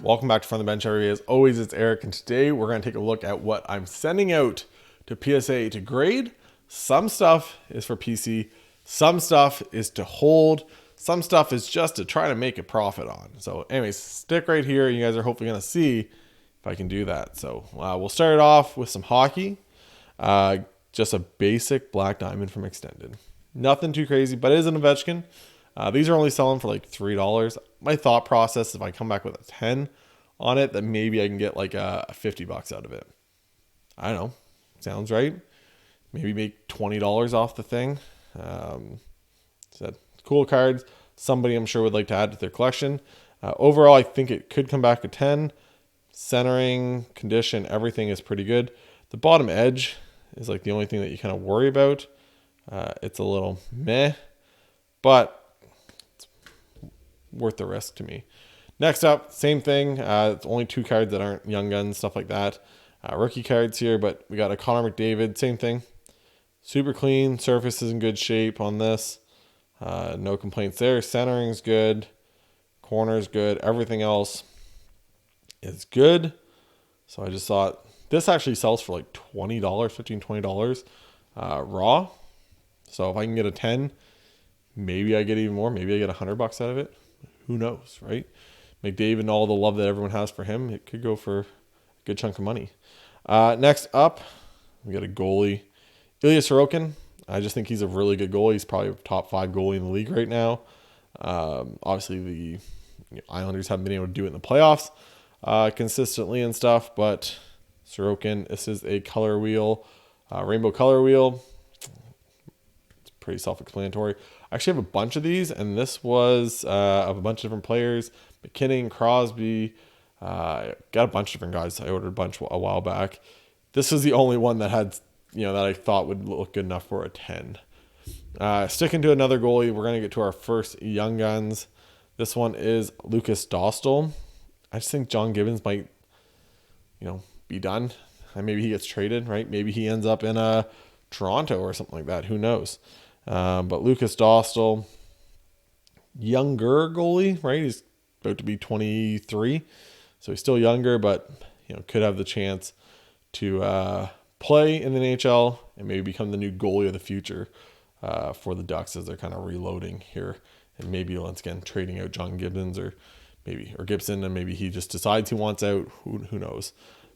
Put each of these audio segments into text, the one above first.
Welcome back to From the Bench, everybody. As always, it's Eric, and today we're going to take a look at what I'm sending out to PSA to grade. Some stuff is for PC, some stuff is to hold, some stuff is just to try to make a profit on. So anyways, stick right here. You guys are hopefully going to see if I can do that. So we'll start it off with some hockey. Just a basic black diamond from Extended. Nothing too crazy, but it is an Ovechkin. These are only selling for like $3. My thought process, if I come back with a 10 on it, then maybe I can get like a $50 out of it. I don't know. Sounds right. Maybe make $20 off the thing. So cool cards. Somebody I'm sure would like to add to their collection. Overall, I think it could come back a 10. Centering, condition, everything is pretty good. The bottom edge is like the only thing that you kind of worry about. It's a little meh, but worth the risk to me. Next up, same thing. It's only 2 cards that aren't Young Guns, stuff like that. Rookie cards here, but we got a Connor McDavid, same thing. Super clean, surface is in good shape on this. No complaints there. Centering's good, corner's good, everything else is good. So I just thought this actually sells for like $20, $15, $20 raw. So if I can get a 10, maybe I get even more. Maybe I get $100 out of it. Who knows, right? McDavid and all the love that everyone has for him, it could go for a good chunk of money. Next up, we got a goalie. Ilya Sorokin. I just think he's a really good goalie. He's probably a top 5 goalie in the league right now. Obviously, the Islanders haven't been able to do it in the playoffs consistently and stuff, but Sorokin, this is a color wheel, rainbow color wheel. It's pretty self-explanatory. I actually have a bunch of these, and this was of a bunch of different players. McKinnon, Crosby, got a bunch of different guys. I ordered a bunch a while back. This is the only one that had, that I thought would look good enough for a 10. Sticking to another goalie, we're going to get to our first Young Guns. This one is Lucas Dostal. I just think John Gibbons might, be done. And maybe he gets traded, right? Maybe he ends up in Toronto or something like that. Who knows? But Lucas Dostal, younger goalie, right? He's about to be 23, so he's still younger, but could have the chance to play in the NHL and maybe become the new goalie of the future for the Ducks as they're kind of reloading here, and maybe once again trading out John Gibbons or Gibson, and maybe he just decides he wants out. Who knows?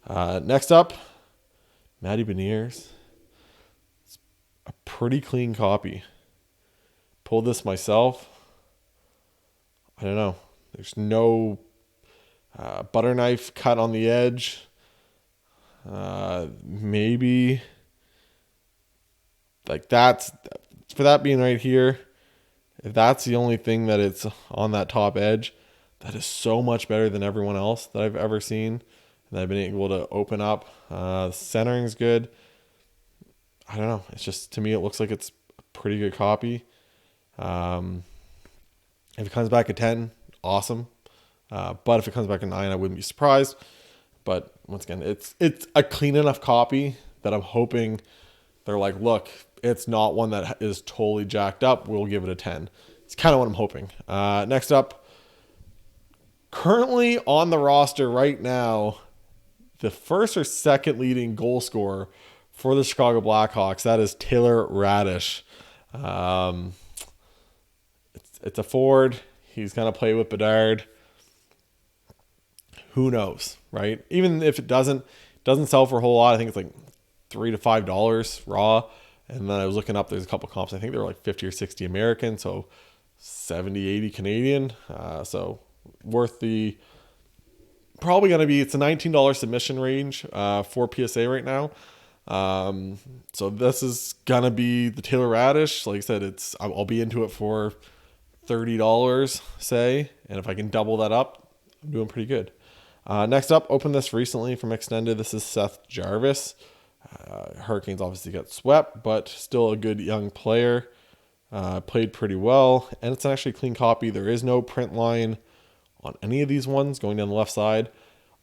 Next up, Matty Beniers. A pretty clean copy. Pulled this myself. I don't know. There's no butter knife cut on the edge. Maybe like that's for that being right here. If that's the only thing that it's on that top edge, that is so much better than everyone else that I've ever seen that I've been able to open up. Centering's good. I don't know. It's just, to me, it looks like it's a pretty good copy. If it comes back at 10, awesome. But if it comes back at 9, I wouldn't be surprised. But once again, it's a clean enough copy that I'm hoping they're like, look, it's not one that is totally jacked up. We'll give it a 10. It's kind of what I'm hoping. Next up, currently on the roster right now, the first or second leading goal scorer for the Chicago Blackhawks, that is Taylor Radish. It's a forward. He's going to play with Bedard. Who knows, right? Even if it doesn't sell for a whole lot, I think it's like $3 to $5 raw. And then I was looking up, there's a couple comps. I think they were like 50 or 60 American, so 70, 80 Canadian. So worth the... Probably going to be... It's a $19 submission range for PSA right now. So this is gonna be the Taylor Radish. Like I said, I'll be into it for $30, say, and if I can double that up, I'm doing pretty good. Next up, opened this recently from Extended. This is Seth Jarvis. Hurricanes obviously got swept, but still a good young player. Played pretty well, and it's actually a clean copy. There is no print line on any of these ones going down the left side.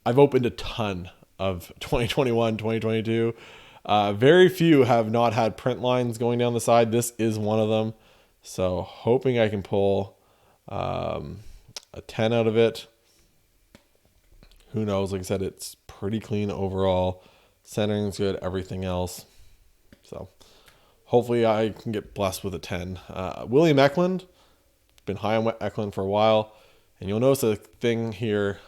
I've opened a ton of 2021, 2022. Very few have not had print lines going down the side. This is one of them. So hoping I can pull a 10 out of it. Who knows? Like I said, it's pretty clean overall. Centering's good, everything else. So hopefully I can get blessed with a 10. William Eklund, been high on Eklund for a while. And you'll notice a thing here,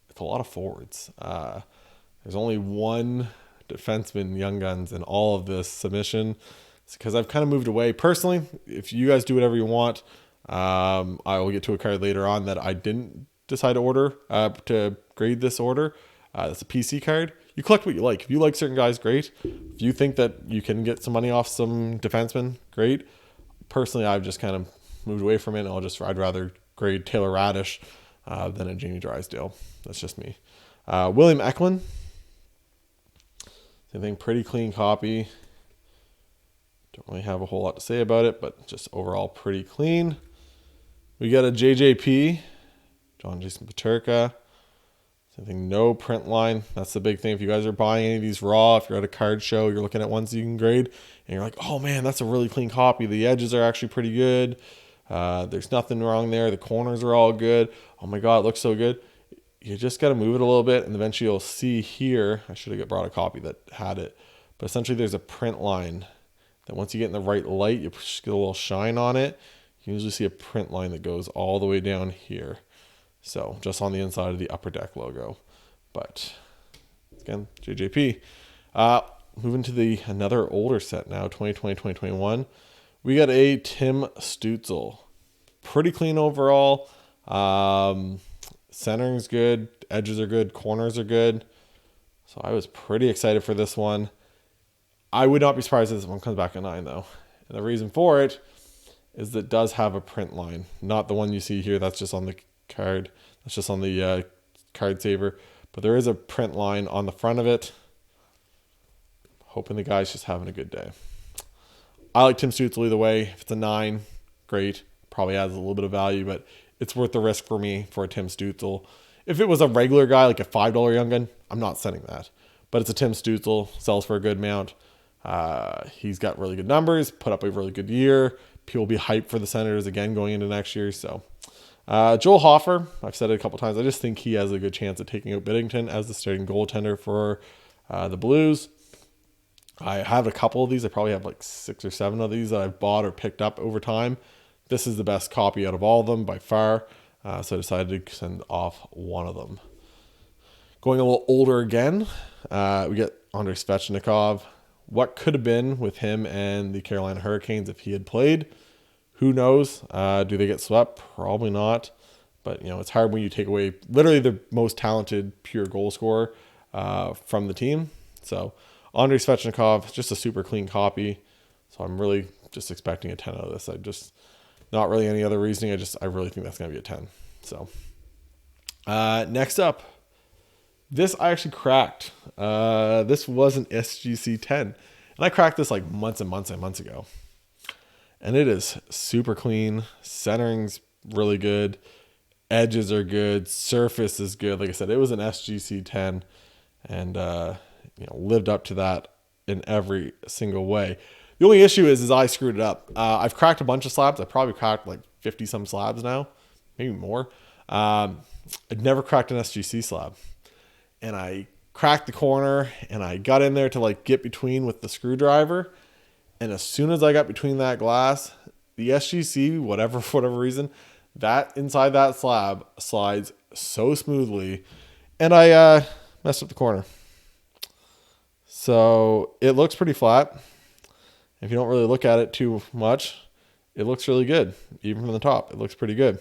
it's a lot of forwards. There's only one defenseman, Young Guns, in all of this submission. It's because I've kind of moved away. Personally, if you guys do whatever you want, I will get to a card later on that I didn't decide to order, to grade this order. That's a PC card. You collect what you like. If you like certain guys, great. If you think that you can get some money off some defensemen, great. Personally, I've just kind of moved away from it. I'd rather grade Taylor Radish than a Jamie Drysdale. That's just me. William Eklund, same thing, pretty clean copy. Don't really have a whole lot to say about it, but just overall pretty clean. We got a JJP, John Jason Peterka. Same thing, no print line. That's the big thing. If you guys are buying any of these raw, if you're at a card show, you're looking at ones you can grade, and you're like, oh man, that's a really clean copy. The edges are actually pretty good. There's nothing wrong there. The corners are all good. Oh my God, it looks so good. You just got to move it a little bit, and eventually you'll see here, I should have brought a copy that had it, but essentially there's a print line that once you get in the right light, you get a little shine on it. You usually see a print line that goes all the way down here. So just on the inside of the Upper Deck logo. But again, JJP. Moving to another older set now, 2020, 2021. We got a Tim Stützle. Pretty clean overall. Centering's good. Edges are good. Corners are good. So I was pretty excited for this one. I would not be surprised if this one comes back at 9 though. And the reason for it is that it does have a print line. Not the one you see here. That's just on the card. That's just on the card saver. But there is a print line on the front of it. Hoping the guy's just having a good day. I like Tim Stützle either way. If it's a 9, great. Probably adds a little bit of value, but it's worth the risk for me for a Tim Stützle. If it was a regular guy, like a $5 Young Gun, I'm not sending that. But it's a Tim Stützle, sells for a good amount. He's got really good numbers, put up a really good year. People will be hyped for the Senators again going into next year. So Joel Hofer, I've said it a couple times. I just think he has a good chance of taking out Biddington as the starting goaltender for the Blues. I have a couple of these. I probably have like 6 or 7 of these that I've bought or picked up over time. This is the best copy out of all of them by far. So I decided to send off one of them. Going a little older again, we get Andrei Svechnikov. What could have been with him and the Carolina Hurricanes if he had played? Who knows? Do they get swept? Probably not. But, it's hard when you take away literally the most talented pure goal scorer from the team. So Andrei Svechnikov, just a super clean copy. So I'm really just expecting a 10 out of this. Not really any other reasoning. I really think that's going to be a 10. So next up, this I actually cracked. This was an SGC 10. And I cracked this like months and months and months ago. And it is super clean. Centering's really good. Edges are good. Surface is good. Like I said, it was an SGC 10. And, lived up to that in every single way. The only issue is I screwed it up. I've cracked a bunch of slabs. I've probably cracked like 50 some slabs now, maybe more. I'd never cracked an SGC slab. And I cracked the corner and I got in there to like get between with the screwdriver. And as soon as I got between that glass, the SGC, for whatever reason, that inside that slab slides so smoothly. And I messed up the corner. So it looks pretty flat. If you don't really look at it too much, it looks really good. Even from the top, it looks pretty good.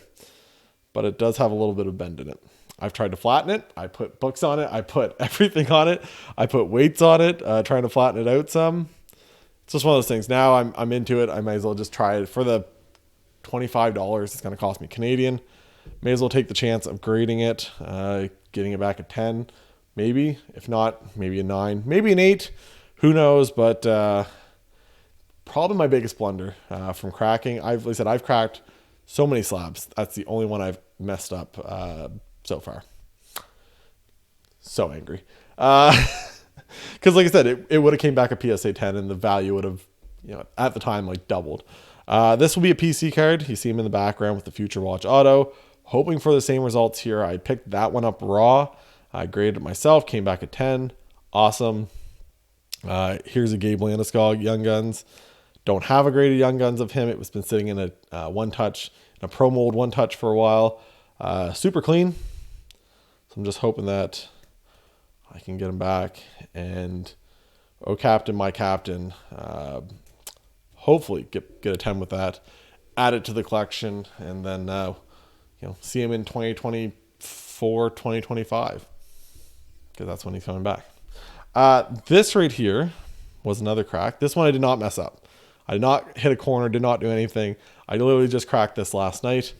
But it does have a little bit of bend in it. I've tried to flatten it. I put books on it. I put everything on it. I put weights on it, trying to flatten it out some. It's just one of those things. Now I'm into it. I might as well just try it. For the $25 it's going to cost me Canadian, may as well take the chance of grading it, getting it back at 10. Maybe. If not, maybe a 9. Maybe an 8. Who knows? But probably my biggest blunder from cracking. I've cracked so many slabs. That's the only one I've messed up so far. So angry. Because like I said, it would have came back a PSA 10 and the value would have, at the time, like doubled. This will be a PC card. You see him in the background with the Future Watch Auto. Hoping for the same results here. I picked that one up raw. I graded it myself, came back at 10. Awesome. Here's a Gabe Landeskog Young Guns. Don't have a graded Young Guns of him. It was been sitting in a one touch, in a pro mold one touch for a while. Super clean. So I'm just hoping that I can get him back. And oh, captain, my captain. Hopefully get a 10 with that. Add it to the collection, and then see him in 2024, 2025, because that's when he's coming back. This right here was another crack. This one I did not mess up. I did not hit a corner, did not do anything. I literally just cracked this last night.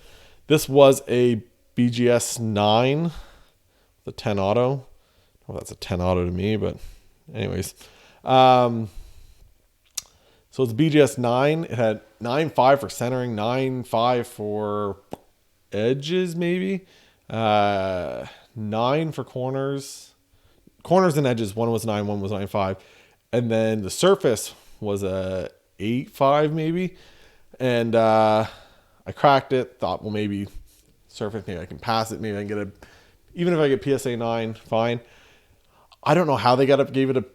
This was a BGS 9, the 10 auto. Well, that's a 10 auto to me, but anyways. So it's BGS 9. It had 9.5 for centering, 9.5 for edges, maybe. 9 for corners. Corners and edges. One was 9, one was 9.5. And then the surface was a 8.5 maybe. And I cracked it. Thought, well, maybe surface, maybe I can pass it. Maybe I can get even if I get PSA 9, fine. I don't know how they gave it a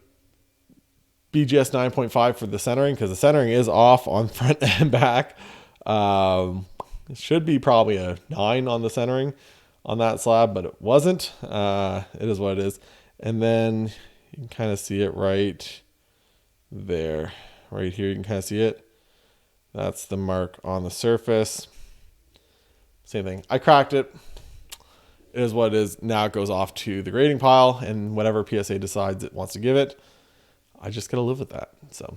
BGS 9.5 for the centering, because the centering is off on front and back. It should be probably a 9 on the centering on that slab, but it wasn't. It is what it is. And then you can kind of see it right there. Right here, you can kind of see it. That's the mark on the surface. Same thing. I cracked it. It is what it is. Now it goes off to the grading pile, and whatever PSA decides it wants to give it, I just got to live with that. So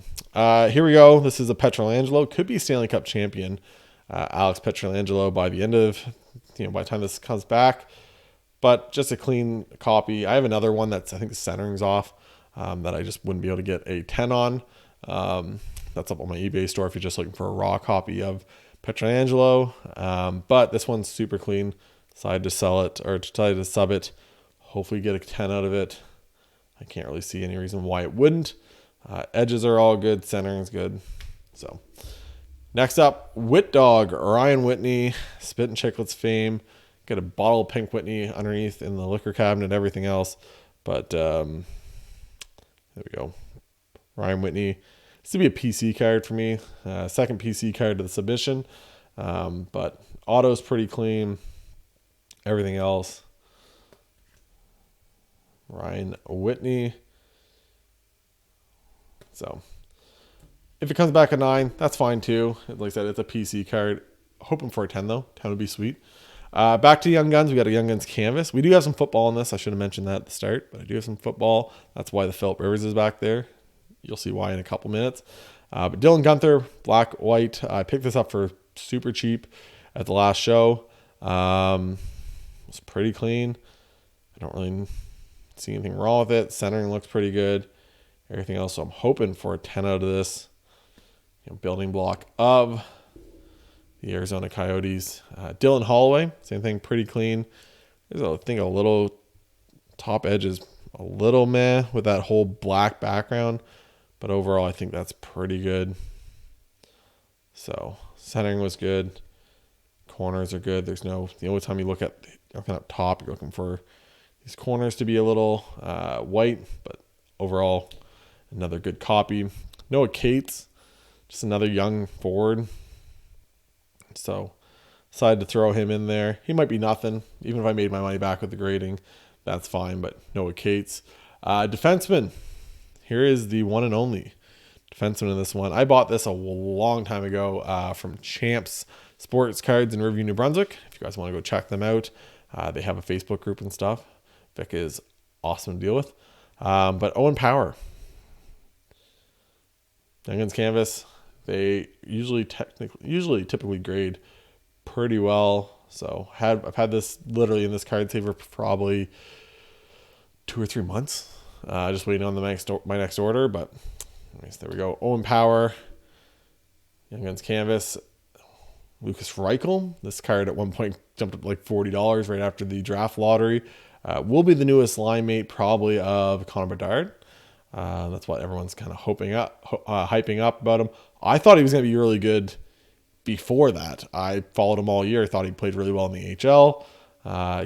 here we go. This is a Pietrangelo. Could be Stanley Cup champion. Alex Pietrangelo by the end of, by the time this comes back. But just a clean copy. I have another one that's, I think the centering's off, that I just wouldn't be able to get a 10 on. That's up on my eBay store if you're just looking for a raw copy of Pietrangelo. But this one's super clean. Decided to sell it, or decided to sub it. Hopefully get a 10 out of it. I can't really see any reason why it wouldn't. Edges are all good. Centering's good. So next up, Whit Dog, Ryan Whitney, Spit and Chicklets fame. Got a bottle of Pink Whitney underneath in the liquor cabinet and everything else. But there we go. Ryan Whitney. This would be a PC card for me. Second PC card to the submission. But auto's pretty clean. Everything else. Ryan Whitney. So if it comes back a 9, that's fine too. Like I said, it's a PC card. Hoping for a 10 though. 10 would be sweet. Back to Young Guns. We got a Young Guns canvas. We do have some football in this. I should have mentioned that at the start, but I do have some football. That's why the Philip Rivers is back there. You'll see why in a couple minutes. But Dylan Guenther, black, white. I picked this up for super cheap at the last show. It's pretty clean. I don't really see anything wrong with it. Centering looks pretty good. Everything else, so I'm hoping for a 10 out of this. Building block of the Arizona Coyotes. Dylan Holloway, same thing, pretty clean. There's, I think, a little top edge is a little meh with that whole black background, but overall I think that's pretty good. So centering was good. Corners are good. The only time you look at looking up top, you're looking for these corners to be a little white, but overall another good copy. Noah Cates, just another young forward. So decided to throw him in there. He might be nothing. Even if I made my money back with the grading, that's fine. But Noah Cates. Defenseman. Here is the one and only defenseman in this one. I bought this a long time ago from Champs Sports Cards in Riverview, New Brunswick. If you guys want to go check them out. They have a Facebook group and stuff. Vic is awesome to deal with. But Owen Power. Young Guns canvas. They typically grade pretty well. So I've had this literally in this card saver for probably 2 or 3 months. Just waiting on my next order. But anyways, there we go. Owen Power. Young Guns canvas. Lucas Reichel. This card at one point jumped up like $40 right after the draft lottery. Will be the newest line mate probably of Connor Bedard. That's what everyone's kind of hyping up about him. I thought he was going to be really good before that. I followed him all year. Thought he played really well in the HL.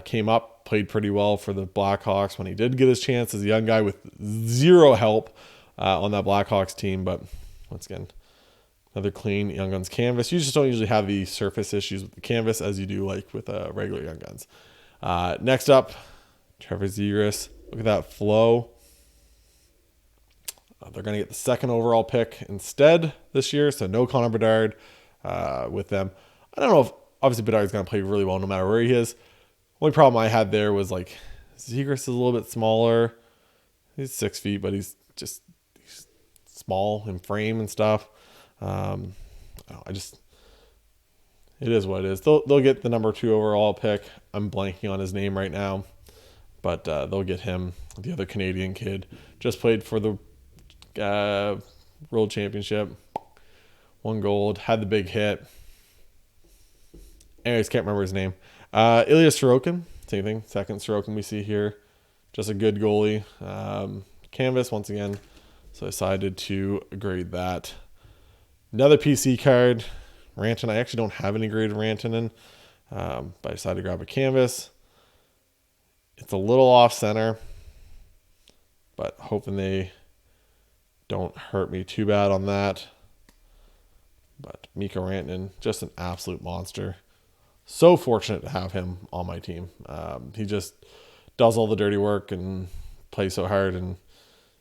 Came up off, played pretty well for the Blackhawks when he did get his chance as a young guy with zero help on that Blackhawks team. But once again, another clean Young Guns canvas. You just don't usually have the surface issues with the canvas as you do like with regular Young Guns. Next up, Trevor Zegras. Look at that flow. They're going to get the second overall pick instead this year, so no Connor Bedard with them. I don't know if, obviously, Bedard's going to play really well no matter where he is. Only problem I had there was, like, Zegras is a little bit smaller. He's 6 feet, but he's small in frame and stuff. It is what it is. They'll get the number 2 overall pick. I'm blanking on his name right now, but they'll get him. The other Canadian kid just played for the World Championship, won gold, had the big hit. Anyways, can't remember his name. Ilya Sorokin, same thing. Second Sorokin we see here. Just a good goalie. Canvas once again. So I decided to grade that. Another PC card. Rantanen. I actually don't have any graded Rantanen, but I decided to grab a canvas. It's a little off center, but hoping they don't hurt me too bad on that. But Mikko Rantanen, just an absolute monster. So fortunate to have him on my team. He just does all the dirty work and plays so hard. And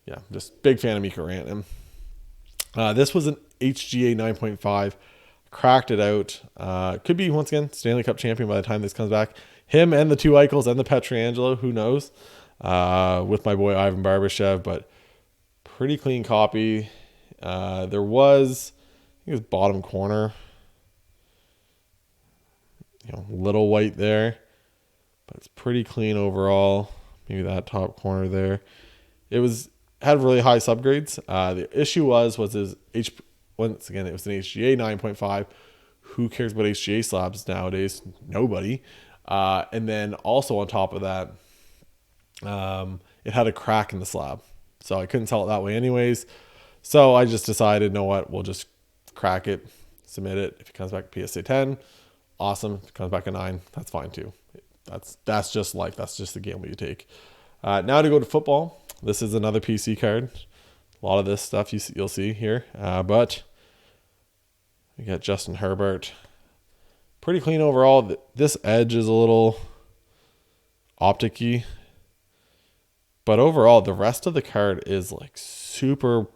yeah, just big fan of Mikko Rantanen. This was an HGA 9.5. Cracked it out. Could be, once again, Stanley Cup champion by the time this comes back. Him and the 2 Eichels and the Pietrangelo, who knows? With my boy Ivan Barbashev, but pretty clean copy. There was, I think it was bottom corner, little white there, but it's pretty clean overall. Maybe that top corner there. It had really high subgrades. The issue was his once again, it was an HGA 9.5. Who cares about HGA slabs nowadays? Nobody. And then also on top of that, it had a crack in the slab. So I couldn't sell it that way anyways. So I just decided, you know what, we'll just crack it, submit it. If it comes back PSA 10, awesome. If it comes back a 9, that's fine too. That's just life. That's just the gamble you take. Now to go to football. This is another PC card. A lot of this stuff you'll see here. But we got Justin Herbert. Pretty clean overall. This edge is a little optic-y. But overall, the rest of the card is like super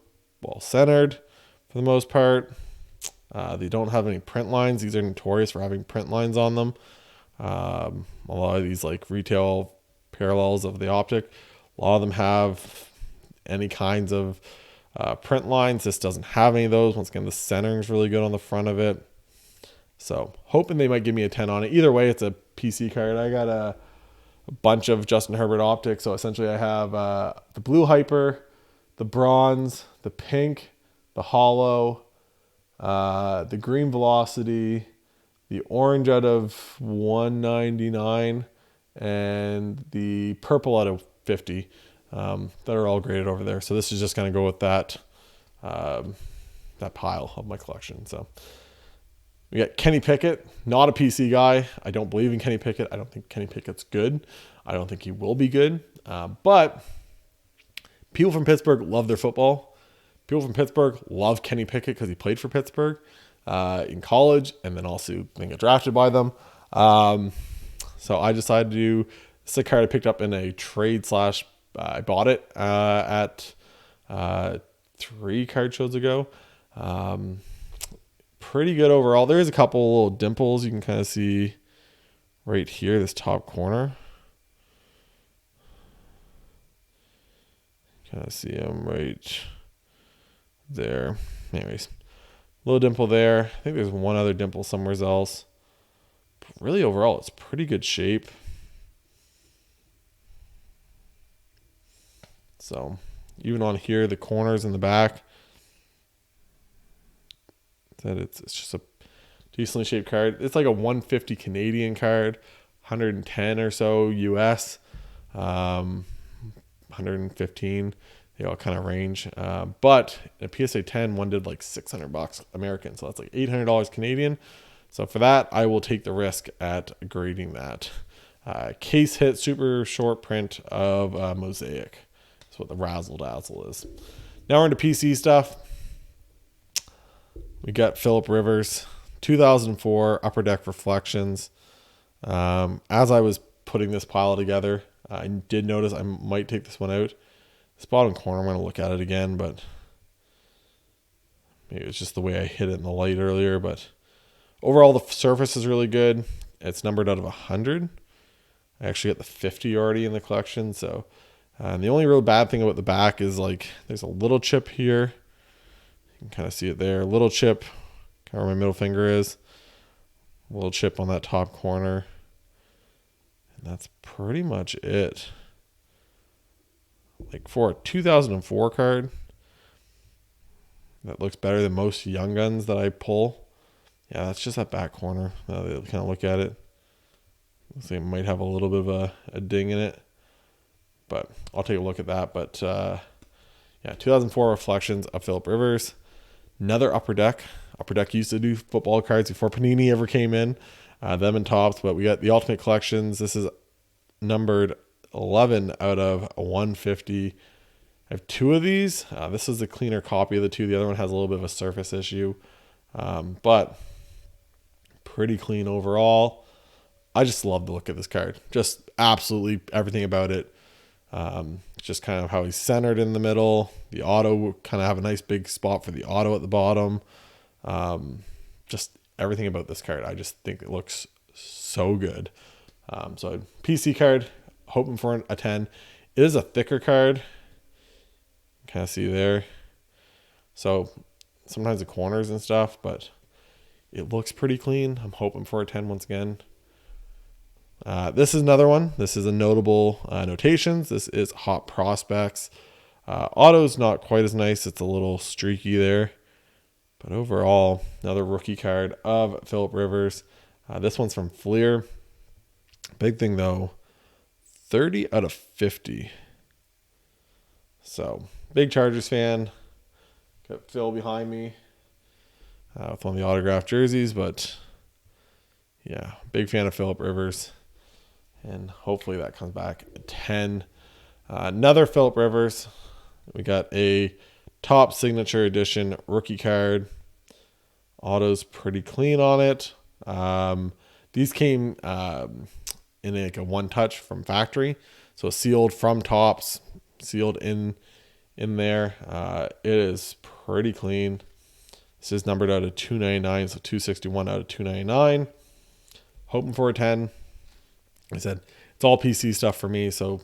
well centered for the most part. They don't have any print lines. These are notorious for having print lines on them. A lot of these like retail parallels of the optic, a lot of them have any kinds of print lines. This doesn't have any of those. Once again, the centering is really good on the front of it. So hoping they might give me a 10 on it. Either way, it's a PC card. I got a bunch of Justin Herbert optics. So essentially I have the blue hyper, the bronze, the pink, the hollow, the green velocity, the orange out of 199, and the purple out of 50. That are all graded over there. So this is just going to go with that pile of my collection. So we got Kenny Pickett, not a PC guy. I don't believe in Kenny Pickett. I don't think Kenny Pickett's good. I don't think he will be good. But people from Pittsburgh love their football. People from Pittsburgh love Kenny Pickett because he played for Pittsburgh in college and then also then got drafted by them. So I decided to do, this is a card I picked up in a trade / I bought it at 3 card shows ago. Pretty good overall. There is a couple little dimples you can kind of see right here, this top corner. Kind of see them right there. Anyways, little dimple there. I think there's one other dimple somewhere else. But really overall, it's pretty good shape. So even on here, the corners in the back, that it's just a decently shaped card. It's like a 150 Canadian card, 110 or so US, 115. They all kind of range. But a PSA 10, one did like $600 American, so that's like $800 Canadian. So for that, I will take the risk at grading that. Case hit, super short print of Mosaic. That's what the Razzle Dazzle is. Now we're into PC stuff. We got Phillip Rivers, 2004 Upper Deck Reflections. As I was putting this pile together, I did notice I might take this one out. This bottom corner, I'm going to look at it again, but maybe it's just the way I hit it in the light earlier. But overall, the surface is really good. It's numbered out of 100. I actually got the 50 already in the collection. So the only real bad thing about the back is like there's a little chip here. You can kind of see it there. A little chip, kind of where my middle finger is. A little chip on that top corner. And that's pretty much it. Like for a 2004 card, that looks better than most Young Guns that I pull. Yeah, that's just that back corner. Now that I kind of look at it. Looks like it might have a little bit of a ding in it. But I'll take a look at that. But yeah, 2004 Reflections of Phillip Rivers. Another Upper Deck. Upper Deck used to do football cards before Panini ever came in. Them and Topps. But we got the Ultimate Collections. This is numbered 11 out of 150. I have 2 of these. This is a cleaner copy of the 2. The other one has a little bit of a surface issue. But pretty clean overall. I just love the look of this card. Just absolutely everything about it. Just kind of how he's centered in the middle. The auto kind of have a nice big spot for the auto at the bottom. Just everything about this card. I just think it looks so good. So PC card, hoping for a 10. It is a thicker card. Kind of see there. So sometimes the corners and stuff, but it looks pretty clean. I'm hoping for a 10 once again. This is another one. This is a notable notations. This is Hot Prospects. Auto's not quite as nice. It's a little streaky there. But overall, another rookie card of Phillip Rivers. This one's from Fleer. Big thing though, 30 out of 50. So, big Chargers fan. Got Phil behind me with one of the autographed jerseys. But yeah, big fan of Phillip Rivers. And hopefully that comes back at 10. Another Phillip Rivers. We got a top signature edition rookie card. Auto's pretty clean on it. These came in like a one touch from factory. So sealed from Topps, sealed in there. It is pretty clean. This is numbered out of 299, so 261 out of 299. Hoping for a 10. Like I said, it's all PC stuff for me, so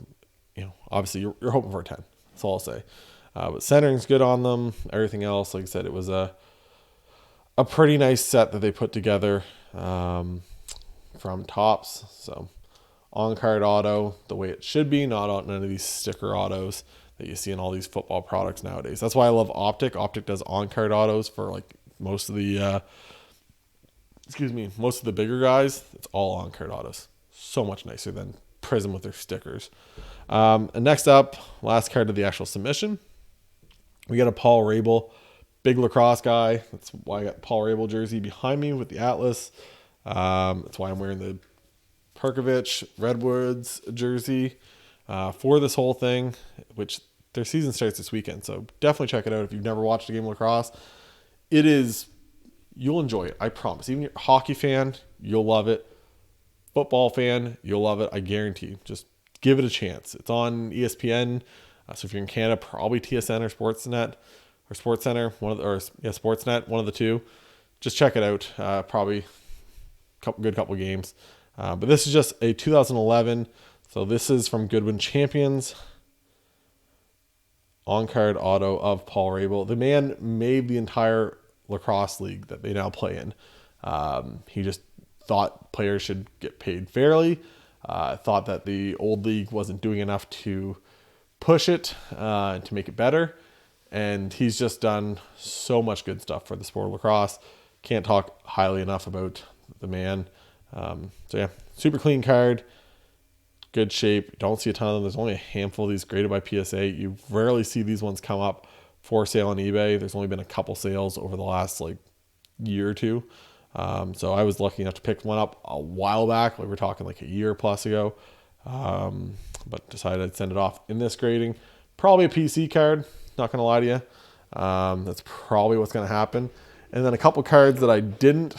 obviously you're hoping for a 10. That's all I'll say. But centering's good on them. Everything else, like I said, it was a pretty nice set that they put together from Topps. So on-card auto, the way it should be, not none of these sticker autos that you see in all these football products nowadays. That's why I love Optic. Optic does on-card autos for like most of the bigger guys. It's all on-card autos. So much nicer than Prism with their stickers. And next up, last card of the actual submission, we got a Paul Rabel, big lacrosse guy. That's why I got Paul Rabel jersey behind me with the Atlas. That's why I'm wearing the Perkovich Redwoods jersey for this whole thing, which their season starts this weekend. So definitely check it out if you've never watched a game of lacrosse. You'll enjoy it. I promise. Even if you're a hockey fan, you'll love it. Football fan, you'll love it. I guarantee. Just give it a chance. It's on ESPN. So if you're in Canada, probably TSN or Sportsnet or SportsCenter, Sportsnet, one of the two. Just check it out. Probably a couple games. But this is just a 2011. So this is from Goodwin Champions. On-card auto of Paul Rabel. The man made the entire lacrosse league that they now play in. He just thought players should get paid fairly. Thought that the old league wasn't doing enough to push it to make it better. And he's just done so much good stuff for the sport of lacrosse. Can't talk highly enough about the man. So yeah, super clean card. Good shape. Don't see a ton of them. There's only a handful of these graded by PSA. You rarely see these ones come up for sale on eBay. There's only been a couple sales over the last year or two. So I was lucky enough to pick one up a while back. Like we're talking like a year plus ago. But decided I'd send it off in this grading. Probably a PC card, not going to lie to you. That's probably what's going to happen. And then a couple cards that I didn't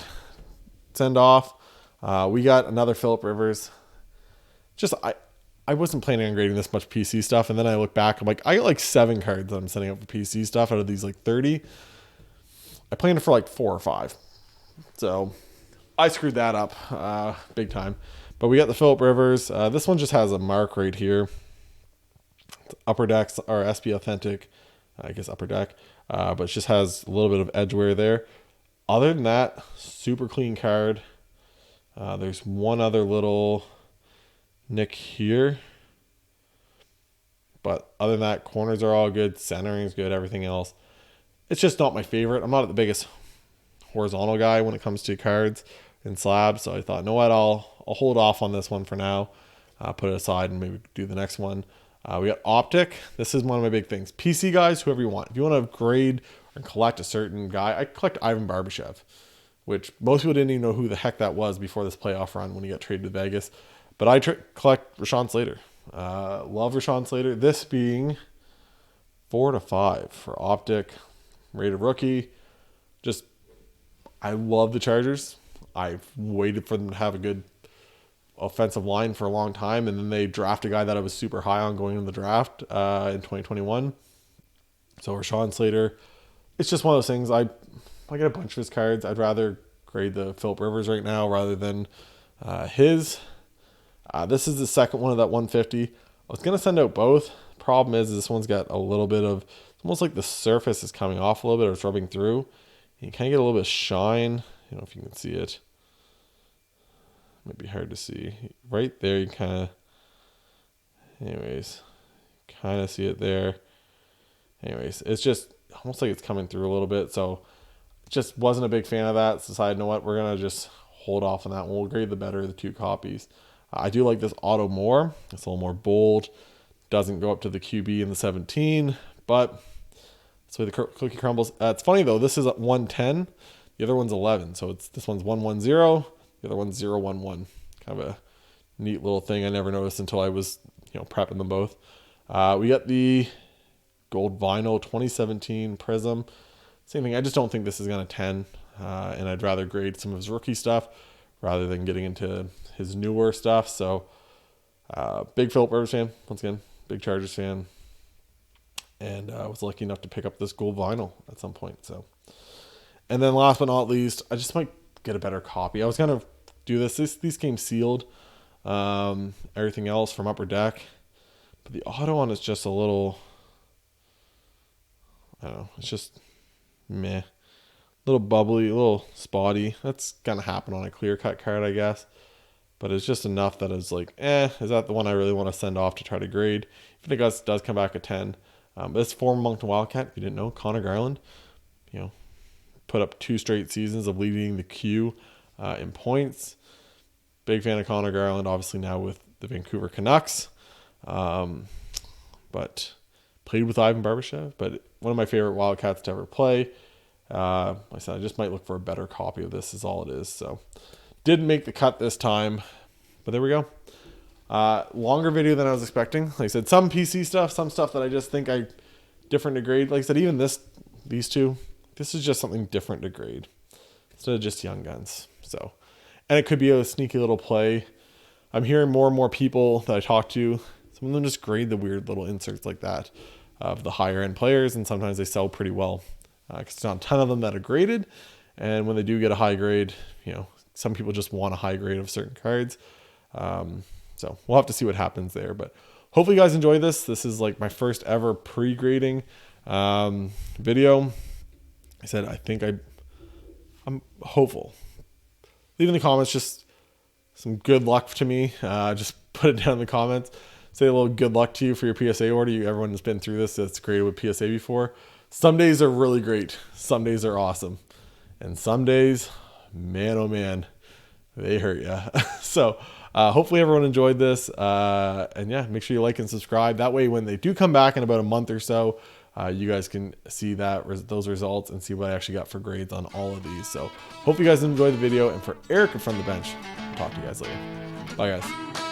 send off. We got another Phillip Rivers. Just, I wasn't planning on grading this much PC stuff. And then I look back, I'm like, I got like 7 cards that I'm sending up for PC stuff out of these like 30. I planned for like 4 or 5. So I screwed that up big time. But we got the Phillip Rivers. This one just has a mark right here. It's Upper Deck or SP Authentic. I guess Upper Deck. But it just has a little bit of edge wear there. Other than that, super clean card. There's one other little nick here. But other than that, corners are all good. Centering is good. Everything else. It's just not my favorite. I'm not the biggest horizontal guy when it comes to cards and slabs. So I thought, no what, I'll hold off on this one for now. Put it aside and maybe do the next one. We got Optic. This is one of my big things. PC guys, whoever you want. If you want to grade or collect a certain guy, I collect Ivan Barbashev, which most people didn't even know who the heck that was before this playoff run when he got traded to Vegas. But I collect Rashawn Slater. Love Rashawn Slater. This being 4/5 for Optic. Rated rookie. Just, I love the Chargers. I've waited for them to have a good offensive line for a long time, and then they draft a guy that I was super high on going in the draft in 2021. So Rashawn Slater, it's just one of those things. I get a bunch of his cards. I'd rather grade the Phillip Rivers right now rather than his. This is the second one of that 150. I was going to send out both. Problem is this one's got a little bit of, it's almost like the surface is coming off a little bit or it's rubbing through. You kind of get a little bit of shine. I don't know if you can see it. Might be hard to see. Right there, you kind of, anyways, kind of see it there. Anyways, it's just almost like it's coming through a little bit. So just wasn't a big fan of that. So decided, you know what, we're going to just hold off on that one. We'll grade the better of the 2 copies. I do like this auto more. It's a little more bold. Doesn't go up to the QB in the 17, but that's the way the cookie crumbles. It's funny though, this is at 110. The other one's 11. So this one's 110. The other one's 011. Kind of a neat little thing I never noticed until I was, prepping them both. We got the gold vinyl 2017 Prism. Same thing. I just don't think this is going to 10. And I'd rather grade some of his rookie stuff rather than getting into his newer stuff. So big Phillip Rivers fan, once again, big Chargers fan. And I was lucky enough to pick up this gold vinyl at some point. So, and then last but not least, I just might get a better copy. I was going to do this. These came sealed. Everything else from Upper Deck. But the auto one is just a little, I don't know, it's just meh. A little bubbly, a little spotty. That's going to happen on a clear cut card, I guess. But it's just enough that it's like, is that the one I really want to send off to try to grade? Even if it does come back at 10. This former Moncton Wildcat, if you didn't know, Connor Garland, put up 2 straight seasons of leading the Q in points. Big fan of Connor Garland, obviously now with the Vancouver Canucks. But played with Ivan Barbashev, but one of my favorite Wildcats to ever play. Like I said, I just might look for a better copy of this is all it is. So didn't make the cut this time, but there we go. Longer video than I was expecting. Like I said, some PC stuff, some stuff that I just think I different to grade. Like I said, even these two, this is just something different to grade instead of just Young Guns. So, and it could be a sneaky little play. I'm hearing more and more people that I talk to, some of them just grade the weird little inserts like that of the higher end players, and sometimes they sell pretty well. Because there's not a ton of them that are graded, and when they do get a high grade, some people just want a high grade of certain cards. So we'll have to see what happens there. But hopefully you guys enjoy this. This is like my first ever pre-grading video. I said I think I'm hopeful. Leave in the comments just some good luck to me. Just put it down in the comments. Say a little good luck to you for your PSA order. Everyone has been through this. That's graded with PSA before. Some days are really great. Some days are awesome. And some days, man, oh man, they hurt you. So hopefully everyone enjoyed this. And yeah, make sure you like and subscribe. That way when they do come back in about a month or so, you guys can see those results and see what I actually got for grades on all of these. So hope you guys enjoyed the video, and for Eric from the bench, I'll talk to you guys later. Bye guys.